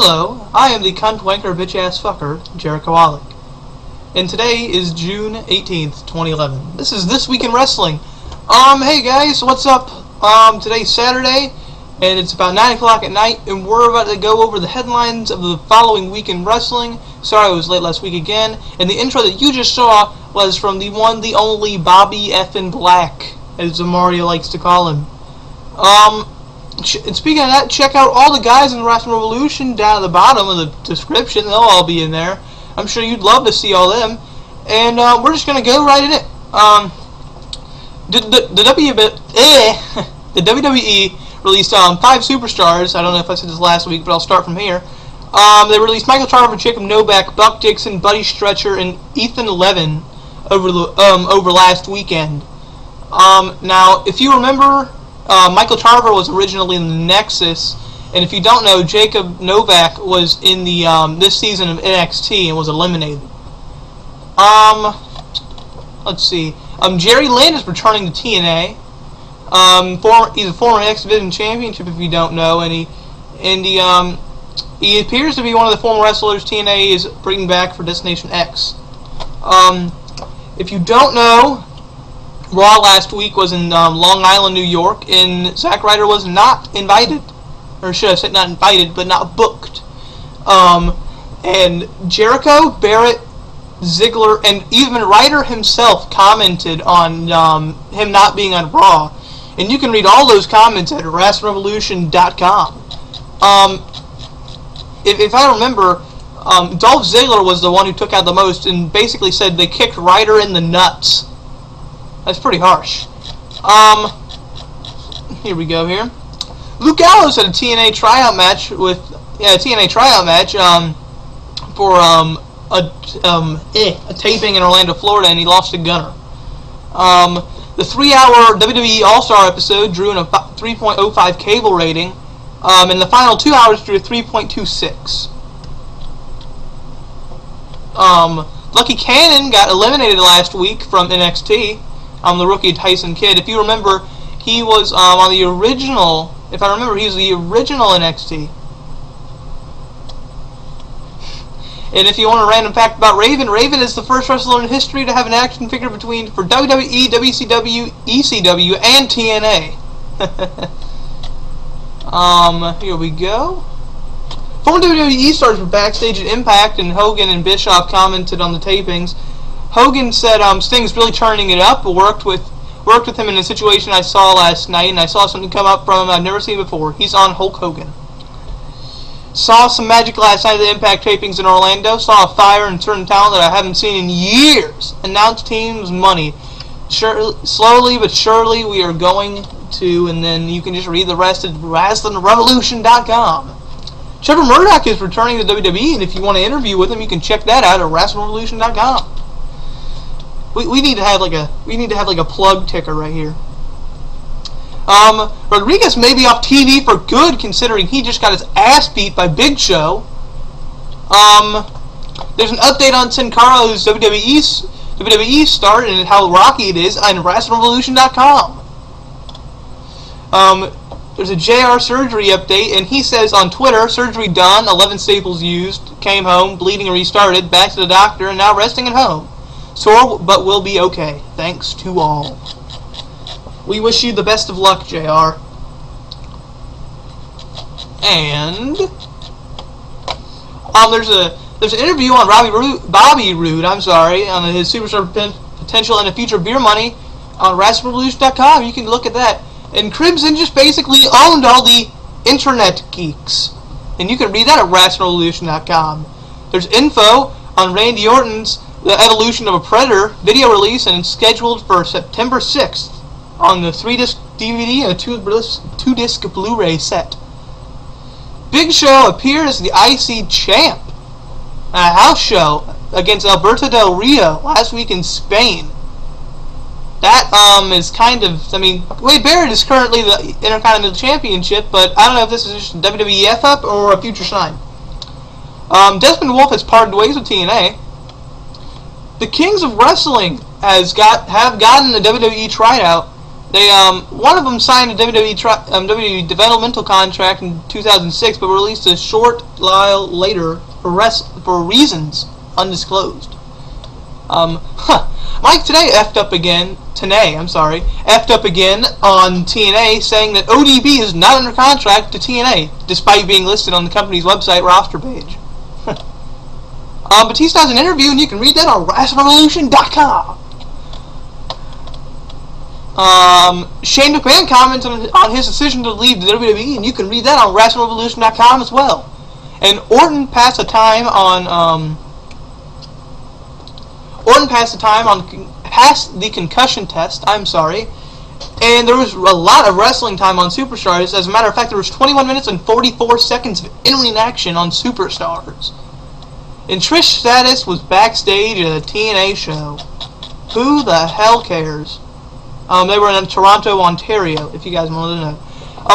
Hello, I am the cunt wanker bitch ass fucker, Jericho Wallach. And today is June 18th, 2011. This is This Week in Wrestling. Hey guys, what's up? Today's Saturday, and it's about 9 o'clock at night, and we're about to go over the headlines of the following week in wrestling. Sorry I was late last week again. And the intro that you just saw was from the one, the only Bobby Effin Black, as Mario likes to call him. And speaking of that, check out all the guys in the Wrestling Revolution down at the bottom of the description. They'll all be in there. I'm sure you'd love to see all them. And we're just going to go right in it. The WWE released 5 superstars. I don't know if I said this last week, but I'll start from here. They released Michael Tarver, Jacob Novak, Buck Dixon, Buddy Stretcher, and Ethan Levin over last weekend. Now, if you remember, Michael Tarver was originally in the Nexus, and if you don't know, Jacob Novak was in the this season of NXT and was eliminated. Let's see. Jerry Lynn is returning to TNA. He's a former X Division Championship, if you don't know, and he appears to be one of the former wrestlers TNA is bringing back for Destination X. If you don't know, Raw last week was in Long Island, New York, and Zack Ryder was not invited, or should I say not invited, but not booked. And Jericho, Barrett, Ziggler, and even Ryder himself commented on him not being on Raw. And you can read all those comments at rasslingrevolution.com. If I remember, Dolph Ziggler was the one who took out the most and basically said they kicked Ryder in the nuts. That's pretty harsh. Here we go here. Luke Gallows had a TNA tryout match for a taping in Orlando, Florida, and he lost to Gunner. The 3-hour WWE All-Star episode drew in a 3.05 cable rating, and the final 2 hours drew a 3.26. Lucky Cannon got eliminated last week from NXT. The rookie Tyson Kidd. If you remember, he was on the original. If I remember, he was the original NXT. And if you want a random fact about Raven, Raven is the first wrestler in history to have an action figure for WWE, WCW, ECW, and TNA. Here we go. Former WWE stars were backstage at Impact, and Hogan and Bischoff commented on the tapings. Hogan said Sting's really turning it up. Worked with him in a situation I saw last night, and I saw something come up from him I've never seen before. He's on Hulk Hogan. Saw some magic last night at the Impact tapings in Orlando. Saw a fire and certain talent that I haven't seen in years. Announced teams money. Slowly but surely we are going to, and then you can just read the rest at rasslingrevolution.com. Trevor Murdoch is returning to WWE, and if you want to interview with him, you can check that out at rasslingrevolution.com. We need to have like a plug ticker right here. Rodriguez may be off TV for good, considering he just got his ass beat by Big Show. There's an update on Sin Cara's WWE start and how rocky it is on rasslingrevolution.com. There's a JR surgery update, and he says on Twitter, surgery done, 11 staples used, came home, bleeding restarted, back to the doctor, and now resting at home. Sore, but will be okay. Thanks to all. We wish you the best of luck, JR. And there's an interview on Bobby Roode, on his superstar potential and a future beer money on rasslingrevolution.com. You can look at that. And Crimson just basically owned all the internet geeks, and you can read that at rasslingrevolution.com. There's info on Randy Orton's The Evolution of a Predator video release, and it's scheduled for September 6th on the 3-disc DVD and a 2-disc Blu-ray set. Big Show appeared as the IC champ at a house show against Alberto Del Rio last week in Spain. That is kind of, Wade Barrett is currently the Intercontinental Championship, but I don't know if this is just a WWE F-up or a future sign. Desmond Wolfe has parted ways with TNA. The Kings of Wrestling have gotten a WWE tryout, They one of them signed a WWE developmental contract in 2006, but released a short while later for reasons undisclosed. Mike Tenay effed up again on TNA, saying that ODB is not under contract to TNA, despite being listed on the company's website roster page. Batista has an interview, and you can read that on rasslingrevolution.com. Shane McMahon comments on his decision to leave the WWE, and you can read that on rasslingrevolution.com as well. And Orton passed the time passed the concussion test. And there was a lot of wrestling time on Superstars. As a matter of fact, there was 21 minutes and 44 seconds of in-ring action on Superstars. And Trish Stratus was backstage at a TNA show. Who the hell cares? They were in Toronto, Ontario, if you guys wanted to know.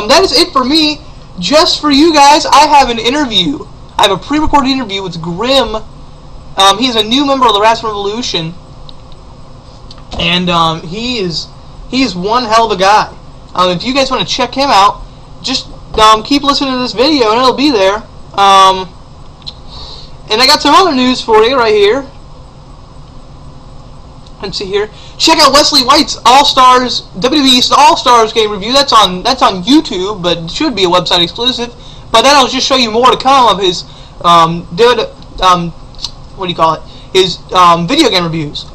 That is it for me. Just for you guys, I have an interview. I have a pre-recorded interview with Grim. He's a new member of the Wrestling Revolution. And he is one hell of a guy. If you guys want to check him out, just keep listening to this video and it'll be there. And I got some other news for you right here. Let's see here. Check out Wesley White's All-Stars WWE All-Stars game review. That's on YouTube, but it should be a website exclusive. But that'll just show you more to come of his his video game reviews.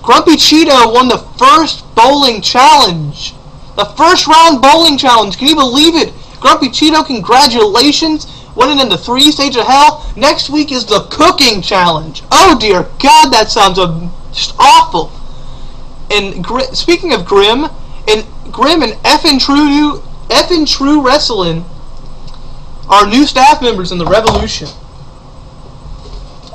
Grumpy Cheeto won the first bowling challenge. The first round bowling challenge. Can you believe it? Grumpy Cheeto, congratulations. Winning in the 3 stages of hell. Next week is the cooking challenge. Oh dear God, that sounds just awful. And speaking of Grim and Effin' True Wrestling are new staff members in the Revolution.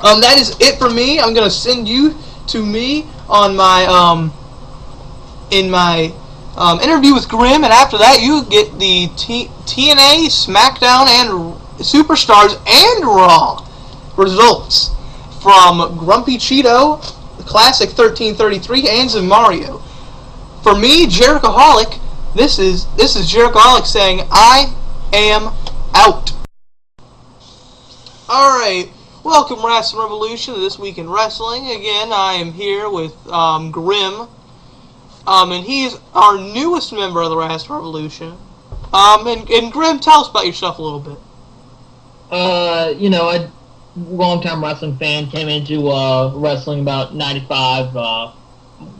That is it for me. I'm gonna send you to me on my interview with Grim, and after that you get the TNA, SmackDown, and Superstars and Raw results from Grumpy Cheeto, Classic 1333, and Zamario. For me, Jerichoholic, this is Jerichoholic saying, I am out. Alright, welcome Wrestling Revolution to This Week in Wrestling. Again, I am here with Grim, and he's our newest member of the Wrestling Revolution. And Grim, tell us about yourself a little bit. A long-time wrestling fan, came into wrestling about 95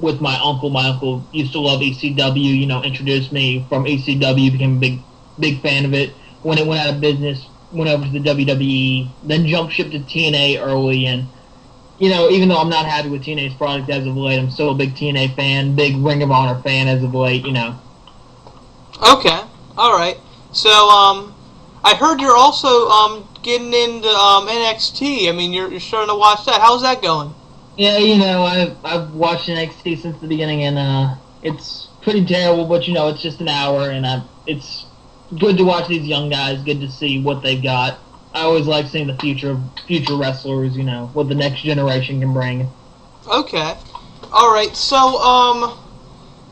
with my uncle. My uncle used to love ECW, introduced me from ECW, became a big fan of it. When it went out of business, went over to the WWE, then jumped ship to TNA early, and, even though I'm not happy with TNA's product as of late, I'm still a big TNA fan, big Ring of Honor fan as of late, Okay, alright. So, I heard you're also getting into NXT. I mean, you're starting to watch that. How's that going? Yeah, I've watched NXT since the beginning, and it's pretty terrible. But it's just an hour, and it's good to watch these young guys. Good to see what they've got. I always like seeing the future wrestlers. What the next generation can bring. Okay, all right. So,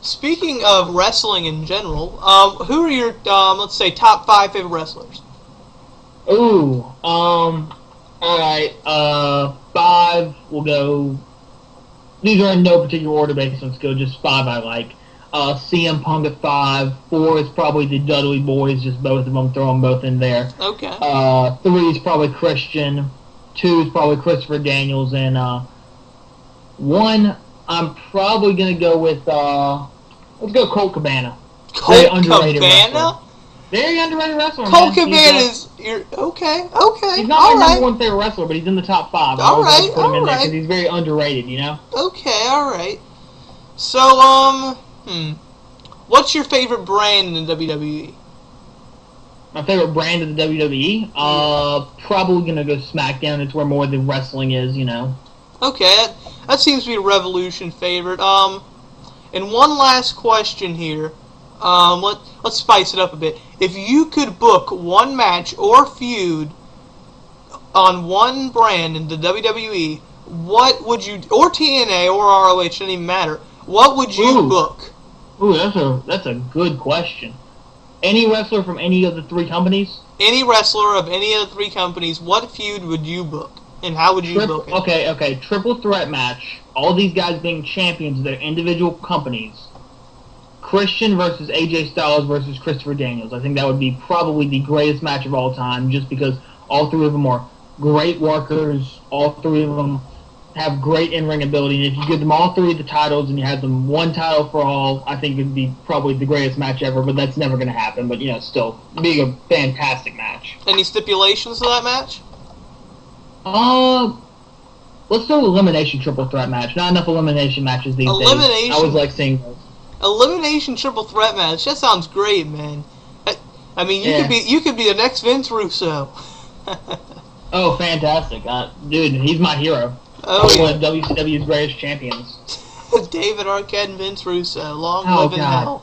speaking of wrestling in general, who are your, let's say, top 5 favorite wrestlers? Ooh, alright, 5, we'll go, these are in no particular order, but let's go just 5 I like. CM Punk at 5, 4 is probably the Dudley Boys, just both of them, throw them both in there. Okay. 3 is probably Christian, 2 is probably Christopher Daniels, and 1, I'm probably going to go with, let's go Colt Cabana. Colt Cabana? Very underrated wrestler. Colt Cabana is okay. He's not my number 1 favorite wrestler, but he's in the top 5. I always like to put him in there because he's very underrated, Okay, alright. So, what's your favorite brand in the WWE? My favorite brand in the WWE? Probably gonna go SmackDown. It's where more of the wrestling is, Okay, that seems to be a Revolution favorite. And one last question here. Let's spice it up a bit. If you could book one match or feud on one brand in the WWE, what would you, or TNA or ROH, doesn't even matter, what would you book? Ooh, that's a good question. Any wrestler from any of the three companies? Any wrestler of any of the three companies, what feud would you book? And how would you book it? Okay. Triple threat match. All these guys being champions of their individual companies. Christian versus AJ Styles versus Christopher Daniels. I think that would be probably the greatest match of all time, just because all three of them are great workers. All three of them have great in-ring ability, and if you give them all three of the titles and you have them one title for all, I think it would be probably the greatest match ever, but that's never going to happen. But, still, being a fantastic match. Any stipulations to that match? Let's do an elimination triple threat match. Not enough elimination matches these days. I always like seeing those. Elimination triple threat match. That sounds great, man. I mean, you could be the next Vince Russo. Oh, fantastic. Dude, he's my hero. One of WCW's greatest champions. David Arquette and Vince Russo. Long live in hell.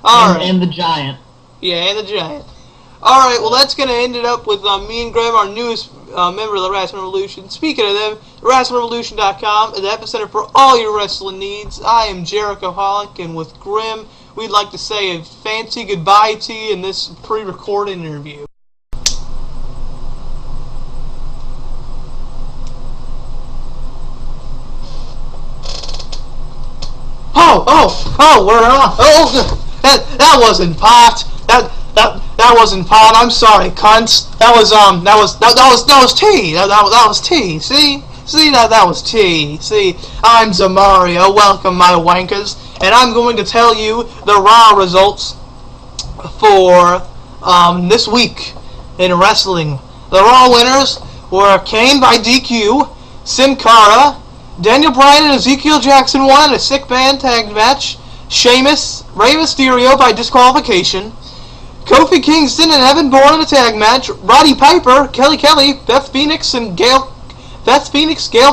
And the Giant. Yeah, and the Giant. Alright, well, that's going to end it up with me and Graham, our newest member of the Wrestling Revolution. Speaking of them, rasslingrevolution.com is the epicenter for all your wrestling needs. I am Jericho Hollick, and with Grim, we'd like to say a fancy goodbye to you in this pre-recorded interview. We're on. That wasn't pot. That wasn't pot. I'm sorry, cunts. That was tea. That was tea. See that was tea. See, I'm Zamario. Welcome, my wankers, and I'm going to tell you the Raw results for this week in wrestling. The Raw winners were Kane by DQ, Sin Cara, Daniel Bryan and Ezekiel Jackson won in a six-man tag match. Sheamus, Rey Mysterio by disqualification. Kofi Kingston and Evan Bourne in a tag match. Roddy Piper, Kelly Kelly, Beth Phoenix, Gail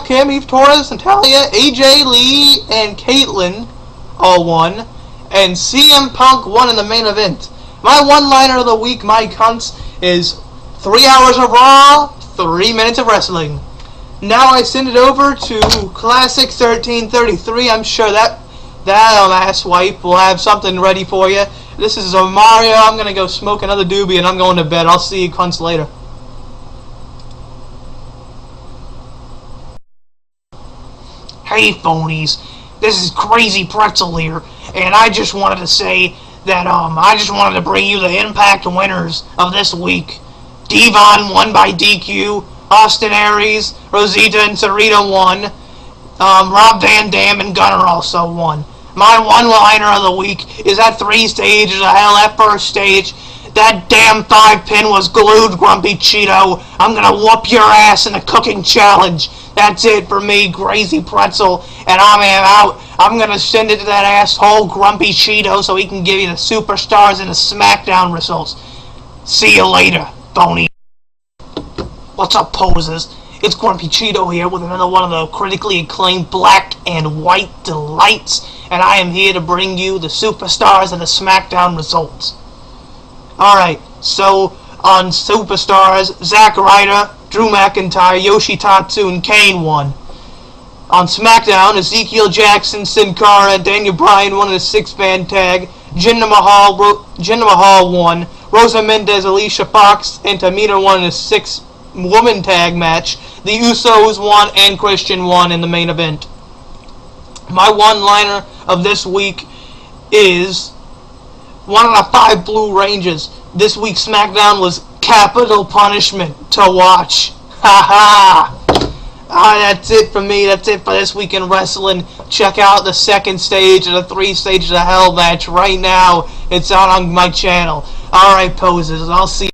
Kim, Eve Torres, Natalia, AJ Lee, and Caitlyn all won. And CM Punk won in the main event. My one-liner of the week, my cunts, is 3 hours of Raw, 3 minutes of wrestling. Now I send it over to Classic 1333. I'm sure that asswipe will have something ready for you. This is Mario. I'm going to go smoke another doobie and I'm going to bed. I'll see you cunts later. Hey phonies, this is Crazy Pretzel here, and I just wanted to say that I just wanted to bring you the Impact winners of this week. Devon won by DQ. Austin Aries, Rosita, and Sarita won. Rob Van Dam and Gunner also won. My one-liner of the week is that 3 stages of hell. That first stage, that damn 5-pin was glued, Grumpy Cheeto. I'm gonna whoop your ass in a cooking challenge. That's it for me, Crazy Pretzel, and I'm out. I'm gonna send it to that asshole Grumpy Cheeto so he can give you the Superstars and the SmackDown results. See you later, phony. What's up, posers? It's Grumpy Cheeto here with another one of the critically acclaimed Black and White Delights, and I am here to bring you the Superstars and the SmackDown results. Alright, so on Superstars, Zack Ryder, Drew McIntyre, Yoshitatsu, and Kane won. On SmackDown, Ezekiel Jackson, Sin Cara, and Daniel Bryan won in a 6-man tag. Jinder Mahal won. Rosa Mendez, Alicia Fox, and Tamina won in a 6-woman tag match. The Usos won and Christian won in the main event. My one-liner of this week is 1 out of 5 Blue Rangers. This week's SmackDown was capital punishment to watch. Ha ha! That's it for me. That's it for this week in wrestling. Check out the 2nd stage of the 3 stages of hell match right now. It's out on my channel. Alright, posers. I'll see you.